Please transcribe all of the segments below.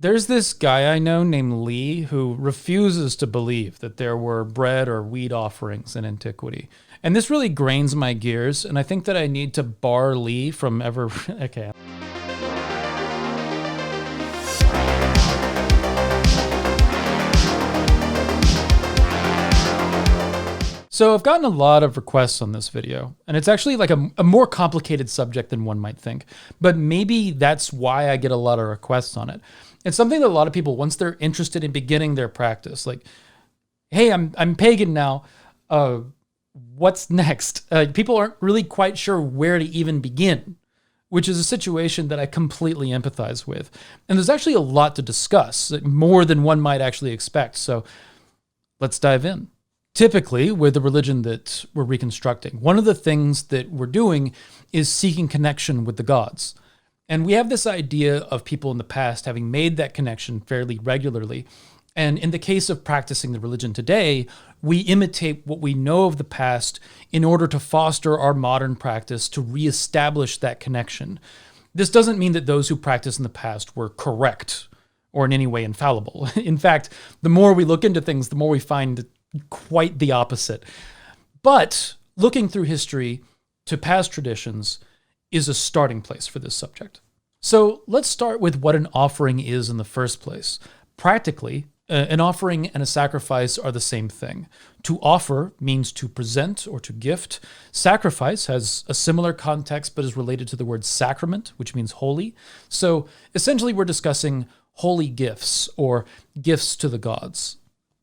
There's this guy I know named Lee who refuses to believe that there were bread or wheat offerings in antiquity. And this really grinds my gears, and I think that I need to bar Lee from ever... Okay. So I've gotten a lot of requests on this video, and it's actually like a more complicated subject than one might think, but maybe that's why I get a lot of requests on it. It's something that a lot of people, once they're interested in beginning their practice, like, hey, I'm pagan now, what's next? People aren't really quite sure where to even begin, which is a situation that I completely empathize with. And there's actually a lot to discuss, more than one might actually expect, so let's dive in. Typically, with the religion that we're reconstructing, one of the things that we're doing is seeking connection with the gods. And we have this idea of people in the past having made that connection fairly regularly. And in the case of practicing the religion today, we imitate what we know of the past in order to foster our modern practice to reestablish that connection. This doesn't mean that those who practiced in the past were correct or in any way infallible. In fact, the more we look into things, the more we find quite the opposite. But looking through history to past traditions is a starting place for this subject. So let's start with what an offering is in the first place. Practically, an offering and a sacrifice are the same thing. To offer means to present or to gift. Sacrifice has a similar context but is related to the word sacrament, which means holy. So essentially we're discussing holy gifts or gifts to the gods.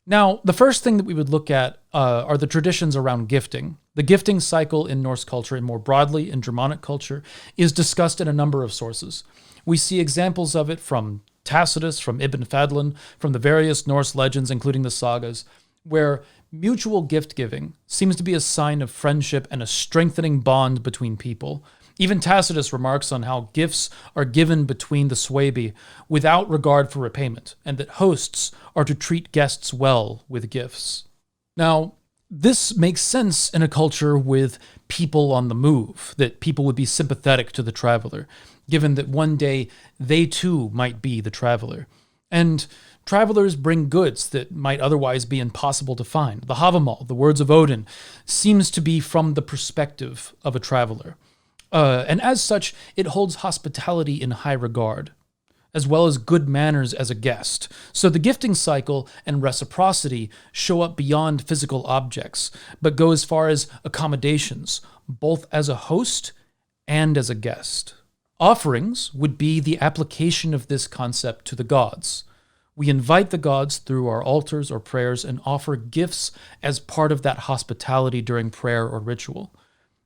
Now, the first thing that we would look at are the traditions around gifting. The gifting cycle in Norse culture and more broadly in Germanic culture is discussed in a number of sources. We see examples of it from Tacitus, from Ibn Fadlan, from the various Norse legends, including the sagas, where mutual gift giving seems to be a sign of friendship and a strengthening bond between people. Even Tacitus remarks on how gifts are given between the Suebi without regard for repayment, and that hosts are to treat guests well with gifts. Now, this makes sense in a culture with people on the move, that people would be sympathetic to the traveler, given that one day they too might be the traveler. And travelers bring goods that might otherwise be impossible to find. The Havamal, the words of Odin, seems to be from the perspective of a traveler. And as such, it holds hospitality in high regard, as well as good manners as a guest. So the gifting cycle and reciprocity show up beyond physical objects, but go as far as accommodations, both as a host and as a guest. Offerings would be the application of this concept to the gods. We invite the gods through our altars or prayers and offer gifts as part of that hospitality during prayer or ritual.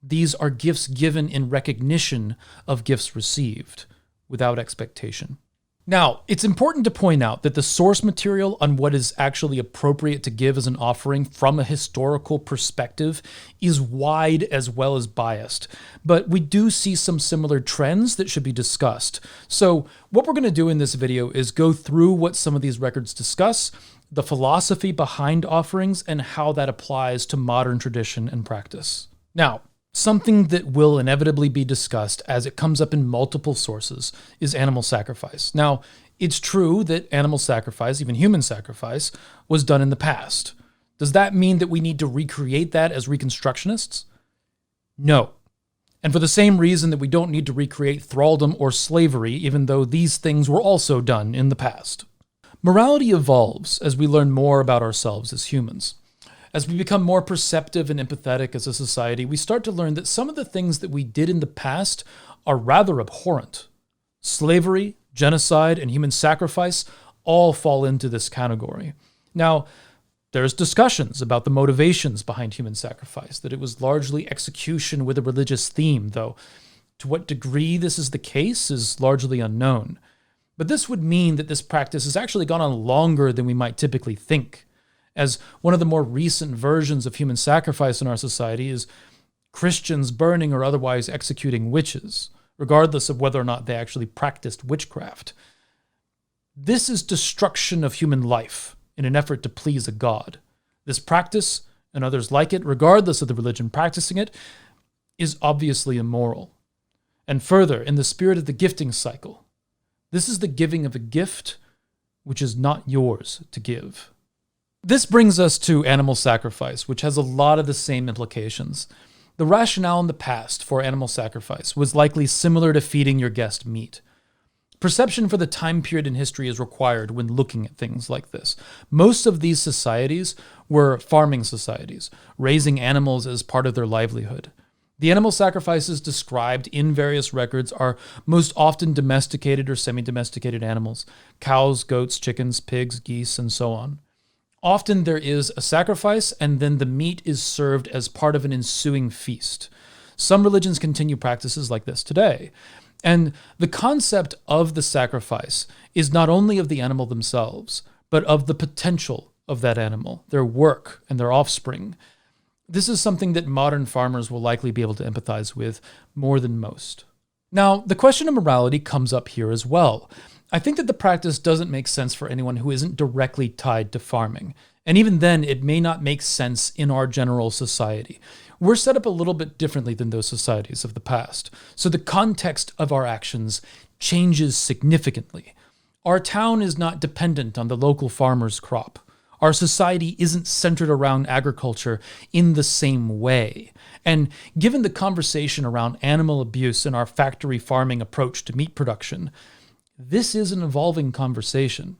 These are gifts given in recognition of gifts received, without expectation. Now, it's important to point out that the source material on what is actually appropriate to give as an offering from a historical perspective is wide as well as biased, but we do see some similar trends that should be discussed. So what we're going to do in this video is go through what some of these records discuss, the philosophy behind offerings, and how that applies to modern tradition and practice. Now, something that will inevitably be discussed as it comes up in multiple sources is animal sacrifice. Now, it's true that animal sacrifice, even human sacrifice, was done in the past. Does that mean that we need to recreate that as Reconstructionists? No. And for the same reason that we don't need to recreate thraldom or slavery, even though these things were also done in the past. Morality evolves as we learn more about ourselves as humans. As we become more perceptive and empathetic as a society, we start to learn that some of the things that we did in the past are rather abhorrent. Slavery, genocide, and human sacrifice all fall into this category. Now, there's discussions about the motivations behind human sacrifice, that it was largely execution with a religious theme, though to what degree this is the case is largely unknown. But this would mean that this practice has actually gone on longer than we might typically think, as one of the more recent versions of human sacrifice in our society is Christians burning or otherwise executing witches, regardless of whether or not they actually practiced witchcraft. This is destruction of human life in an effort to please a god. This practice, and others like it, regardless of the religion practicing it, is obviously immoral. And further, in the spirit of the gifting cycle, this is the giving of a gift which is not yours to give. This brings us to animal sacrifice, which has a lot of the same implications. The rationale in the past for animal sacrifice was likely similar to feeding your guest meat. Perception for the time period in history is required when looking at things like this. Most of these societies were farming societies, raising animals as part of their livelihood. The animal sacrifices described in various records are most often domesticated or semi-domesticated animals: cows, goats, chickens, pigs, geese, and so on. Often there is a sacrifice, and then the meat is served as part of an ensuing feast. Some religions continue practices like this today. And the concept of the sacrifice is not only of the animal themselves, but of the potential of that animal, their work, and their offspring. This is something that modern farmers will likely be able to empathize with more than most. Now, the question of morality comes up here as well. I think that the practice doesn't make sense for anyone who isn't directly tied to farming. And even then, it may not make sense in our general society. We're set up a little bit differently than those societies of the past. So the context of our actions changes significantly. Our town is not dependent on the local farmer's crop. Our society isn't centered around agriculture in the same way. And given the conversation around animal abuse and our factory farming approach to meat production, this is an evolving conversation.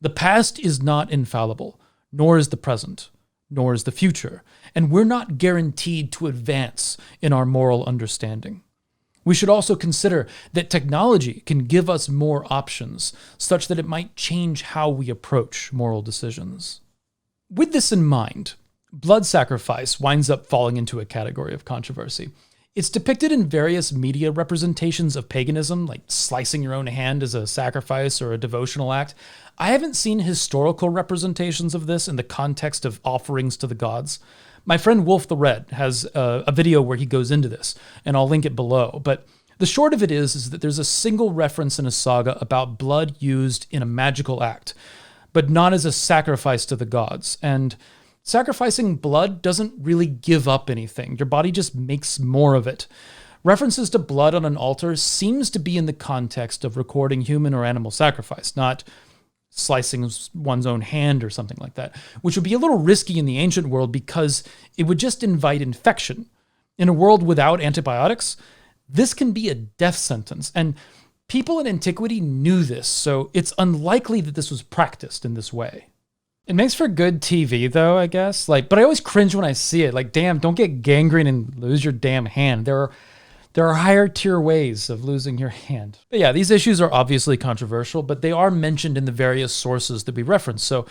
The past is not infallible, nor is the present, nor is the future, and we're not guaranteed to advance in our moral understanding. We should also consider that technology can give us more options, such that it might change how we approach moral decisions. With this in mind, blood sacrifice winds up falling into a category of controversy. It's depicted in various media representations of paganism, like slicing your own hand as a sacrifice or a devotional act. I haven't seen historical representations of this in the context of offerings to the gods. My friend Wolf the Red has a video where he goes into this, and I'll link it below. But the short of it is that there's a single reference in a saga about blood used in a magical act, but not as a sacrifice to the gods. And sacrificing blood doesn't really give up anything. Your body just makes more of it. References to blood on an altar seems to be in the context of recording human or animal sacrifice, not slicing one's own hand or something like that, which would be a little risky in the ancient world because it would just invite infection. In a world without antibiotics, this can be a death sentence, and people in antiquity knew this, so it's unlikely that this was practiced in this way. It makes for good TV, though, I guess. But I always cringe when I see it. Damn, don't get gangrene and lose your damn hand. There are higher tier ways of losing your hand. But yeah, these issues are obviously controversial, but they are mentioned in the various sources that we reference, so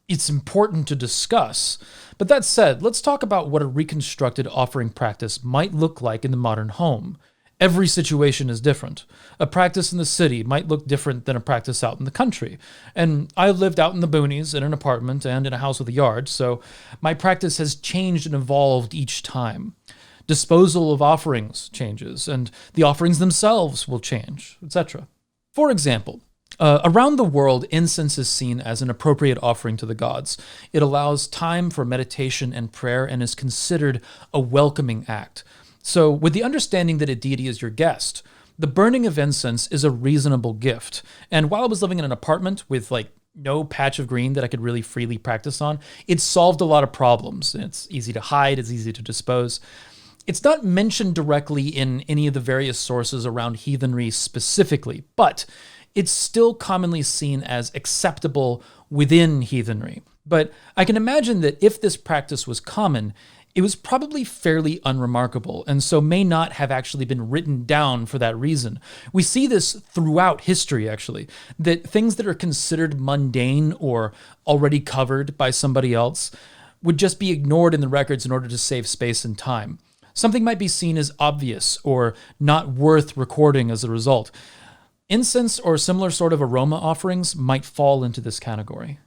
it's important to discuss. But that said, let's talk about what a reconstructed offering practice might look like in the modern home. Every situation is different. A practice in the city might look different than a practice out in the country. And I lived out in the boonies in an apartment and in a house with a yard, so my practice has changed and evolved each time. Disposal of offerings changes, and the offerings themselves will change, etc. For example, around the world, incense is seen as an appropriate offering to the gods. It allows time for meditation and prayer and is considered a welcoming act. So, with the understanding that a deity is your guest, the burning of incense is a reasonable gift. And while I was living in an apartment with no patch of green that I could really freely practice on, it solved a lot of problems. It's easy to hide, it's easy to dispose. It's not mentioned directly in any of the various sources around heathenry specifically, but it's still commonly seen as acceptable within heathenry. But I can imagine that if this practice was common, it was probably fairly unremarkable, and so may not have actually been written down for that reason. We see this throughout history, actually, that things that are considered mundane or already covered by somebody else would just be ignored in the records in order to save space and time. Something might be seen as obvious or not worth recording as a result. Incense or similar sort of aroma offerings might fall into this category.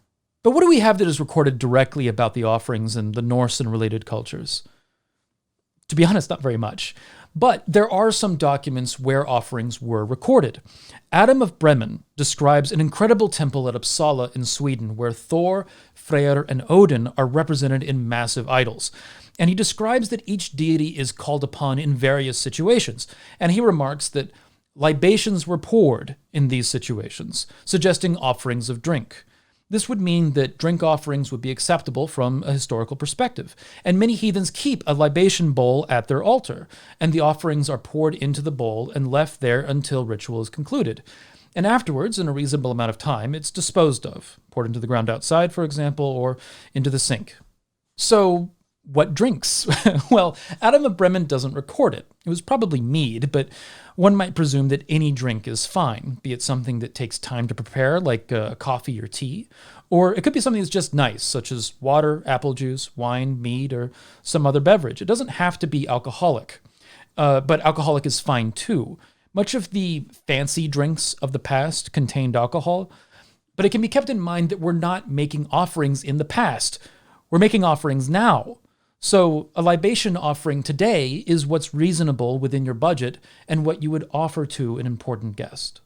But what do we have that is recorded directly about the offerings in the Norse and related cultures? To be honest, not very much. But there are some documents where offerings were recorded. Adam of Bremen describes an incredible temple at Uppsala in Sweden where Thor, Freyr, and Odin are represented in massive idols. And he describes that each deity is called upon in various situations. And he remarks that libations were poured in these situations, suggesting offerings of drink. This would mean that drink offerings would be acceptable from a historical perspective, and many heathens keep a libation bowl at their altar, and the offerings are poured into the bowl and left there until ritual is concluded. And afterwards, in a reasonable amount of time, it's disposed of, poured into the ground outside, for example, or into the sink. So, what drinks? Well, Adam of Bremen doesn't record it. It was probably mead, but one might presume that any drink is fine, be it something that takes time to prepare, like coffee or tea, or it could be something that's just nice, such as water, apple juice, wine, mead, or some other beverage. It doesn't have to be alcoholic, but alcoholic is fine too. Much of the fancy drinks of the past contained alcohol, but it can be kept in mind that we're not making offerings in the past. We're making offerings now. So a libation offering today is what's reasonable within your budget and what you would offer to an important guest.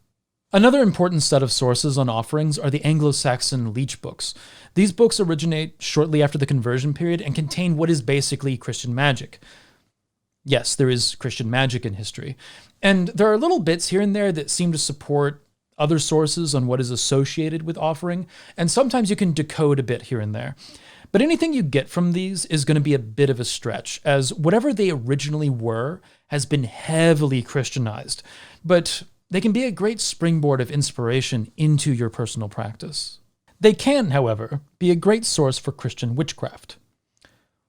Another important set of sources on offerings are the Anglo-Saxon Leechbooks. These books originate shortly after the conversion period and contain what is basically Christian magic. Yes, there is Christian magic in history. And there are little bits here and there that seem to support other sources on what is associated with offering, and sometimes you can decode a bit here and there. But anything you get from these is going to be a bit of a stretch, as whatever they originally were has been heavily Christianized, but they can be a great springboard of inspiration into your personal practice. They can, however, be a great source for Christian witchcraft,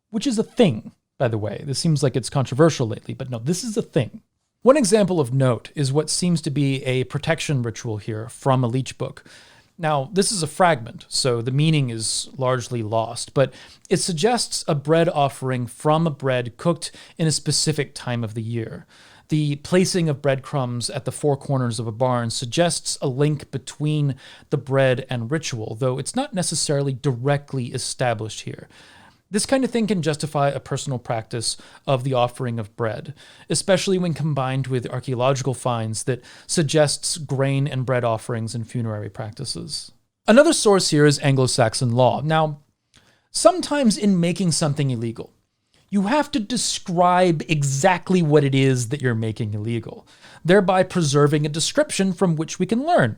which is a thing, by the way. This seems like it's controversial lately, but no, this is a thing. One example of note is what seems to be a protection ritual here from a leech book. Now, this is a fragment, so the meaning is largely lost, but it suggests a bread offering from a bread cooked in a specific time of the year. The placing of breadcrumbs at the four corners of a barn suggests a link between the bread and ritual, though it's not necessarily directly established here. This kind of thing can justify a personal practice of the offering of bread, especially when combined with archaeological finds that suggests grain and bread offerings in funerary practices. Another source here is Anglo-Saxon law. Now, sometimes in making something illegal, you have to describe exactly what it is that you're making illegal, thereby preserving a description from which we can learn.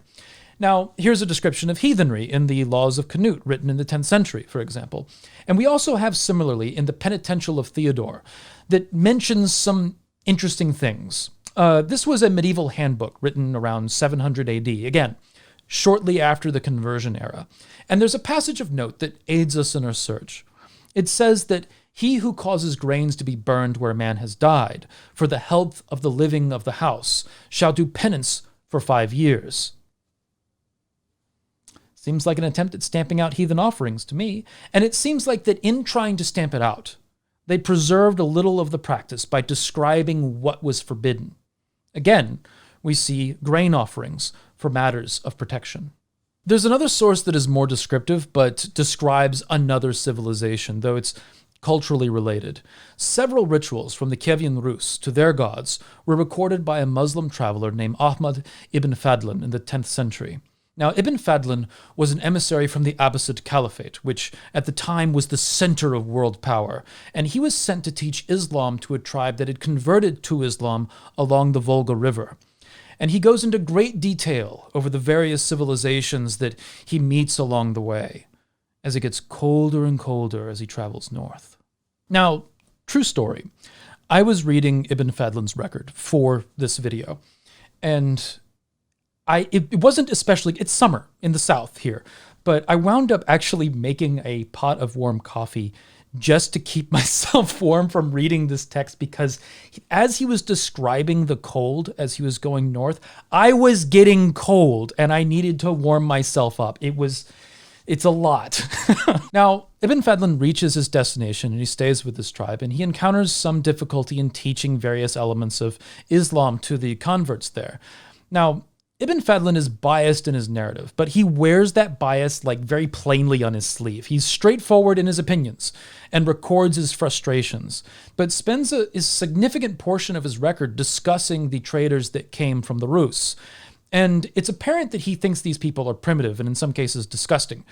Now, here's a description of heathenry in the Laws of Canute, written in the 10th century, for example. And we also have similarly in the Penitential of Theodore that mentions some interesting things. This was a medieval handbook written around 700 AD, again, shortly after the conversion era. And there's a passage of note that aids us in our search. It says that he who causes grains to be burned where a man has died, for the health of the living of the house, shall do penance for 5 years. Seems like an attempt at stamping out heathen offerings to me, and it seems like that in trying to stamp it out, they preserved a little of the practice by describing what was forbidden. Again, we see grain offerings for matters of protection. There's another source that is more descriptive, but describes another civilization, though it's culturally related. Several rituals from the Kievan Rus to their gods were recorded by a Muslim traveler named Ahmad ibn Fadlan in the 10th century. Now, Ibn Fadlan was an emissary from the Abbasid Caliphate, which at the time was the center of world power, and he was sent to teach Islam to a tribe that had converted to Islam along the Volga River. And he goes into great detail over the various civilizations that he meets along the way, as it gets colder and colder as he travels north. Now, true story, I was reading Ibn Fadlan's record for this video, and it wasn't especially, it's summer in the south here, but I wound up actually making a pot of warm coffee just to keep myself warm from reading this text, because as he was describing the cold as he was going north, I was getting cold and I needed to warm myself up. It's a lot. Now, Ibn Fadlan reaches his destination and he stays with this tribe, and he encounters some difficulty in teaching various elements of Islam to the converts there. Now, Ibn Fadlan is biased in his narrative, but he wears that bias very plainly on his sleeve. He's straightforward in his opinions and records his frustrations, but spends a significant portion of his record discussing the traders that came from the Rus. And it's apparent that he thinks these people are primitive and in some cases disgusting.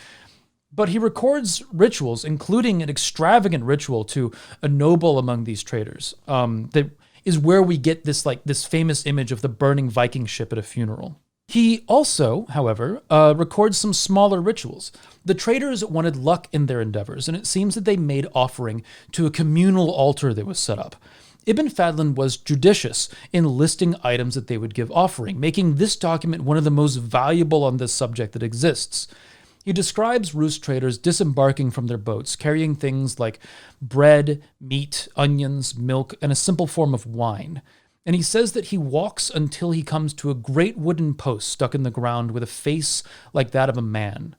But he records rituals, including an extravagant ritual to a noble among these traders, that is where we get this famous image of the burning Viking ship at a funeral. He also, however, records some smaller rituals. The traders wanted luck in their endeavors, and it seems that they made offering to a communal altar that was set up. Ibn Fadlan was judicious in listing items that they would give offering, making this document one of the most valuable on this subject that exists. He describes Rus traders disembarking from their boats, carrying things like bread, meat, onions, milk, and a simple form of wine. And he says that he walks until he comes to a great wooden post stuck in the ground with a face like that of a man,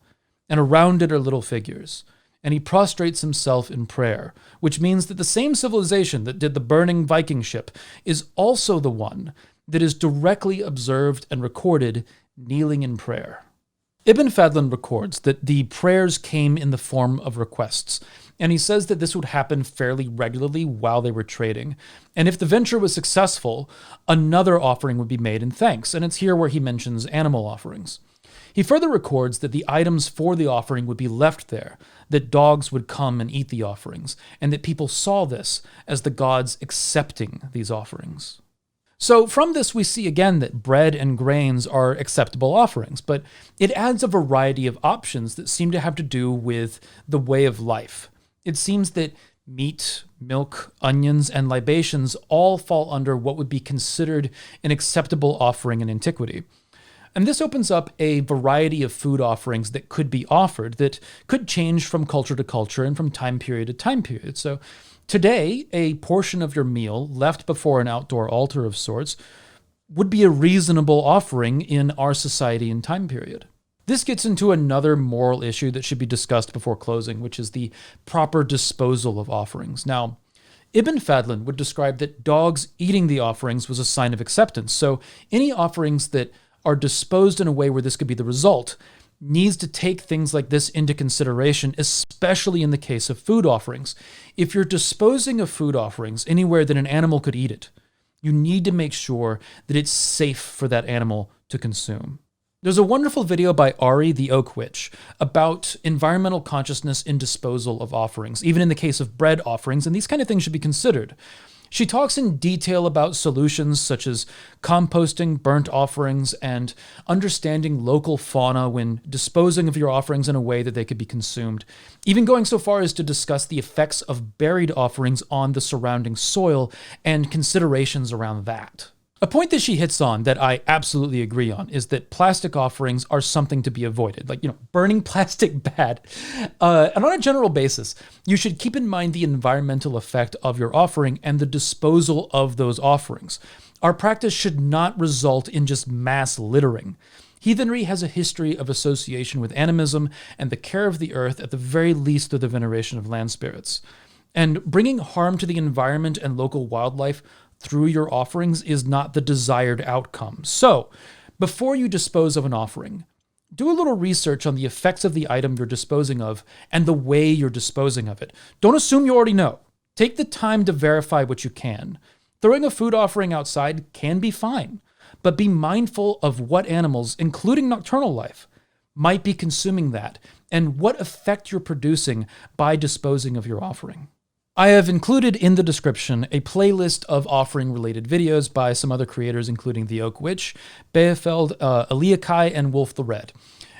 and around it are little figures. And he prostrates himself in prayer, which means that the same civilization that did the burning Viking ship is also the one that is directly observed and recorded kneeling in prayer. Ibn Fadlan records that the prayers came in the form of requests, and he says that this would happen fairly regularly while they were trading. And if the venture was successful, another offering would be made in thanks, and it's here where he mentions animal offerings. He further records that the items for the offering would be left there, that dogs would come and eat the offerings, and that people saw this as the gods accepting these offerings. So from this, we see again that bread and grains are acceptable offerings, but it adds a variety of options that seem to have to do with the way of life. It seems that meat, milk, onions, and libations all fall under what would be considered an acceptable offering in antiquity. And this opens up a variety of food offerings that could be offered that could change from culture to culture and from time period to time period. So today, a portion of your meal left before an outdoor altar of sorts would be a reasonable offering in our society and time period. This gets into another moral issue that should be discussed before closing, which is the proper disposal of offerings. Now, Ibn Fadlan would describe that dogs eating the offerings was a sign of acceptance, so any offerings that are disposed in a way where this could be the result needs to take things like this into consideration, especially in the case of food offerings. If you're disposing of food offerings anywhere that an animal could eat it, you need to make sure that it's safe for that animal to consume. There's a wonderful video by Ari the Oak Witch about environmental consciousness in disposal of offerings, even in the case of bread offerings, and these kind of things should be considered. She talks in detail about solutions such as composting burnt offerings and understanding local fauna when disposing of your offerings in a way that they could be consumed, even going so far as to discuss the effects of buried offerings on the surrounding soil and considerations around that. A point that she hits on that I absolutely agree on is that plastic offerings are something to be avoided. Like, burning plastic bad. And on a general basis, you should keep in mind the environmental effect of your offering and the disposal of those offerings. Our practice should not result in just mass littering. Heathenry has a history of association with animism and the care of the earth, at the very least through the veneration of land spirits. And bringing harm to the environment and local wildlife through your offerings is not the desired outcome. So, before you dispose of an offering, do a little research on the effects of the item you're disposing of and the way you're disposing of it. Don't assume you already know. Take the time to verify what you can. Throwing a food offering outside can be fine, but be mindful of what animals, including nocturnal life, might be consuming that and what effect you're producing by disposing of your offering. I have included in the description a playlist of offering-related videos by some other creators, including The Oak Witch, Beefeld, Eliakai, and Wolf the Red.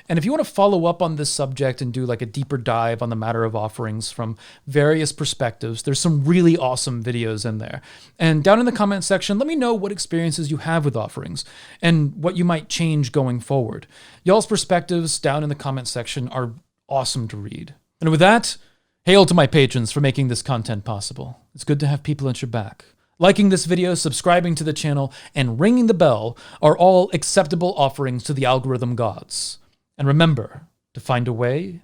And if you want to follow up on this subject and do like a deeper dive on the matter of offerings from various perspectives, there's some really awesome videos in there. And down in the comment section, let me know what experiences you have with offerings and what you might change going forward. Y'all's perspectives down in the comment section are awesome to read. And with that, hail to my patrons for making this content possible. It's good to have people at your back. Liking this video, subscribing to the channel, and ringing the bell are all acceptable offerings to the algorithm gods. And remember to find a way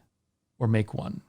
or make one.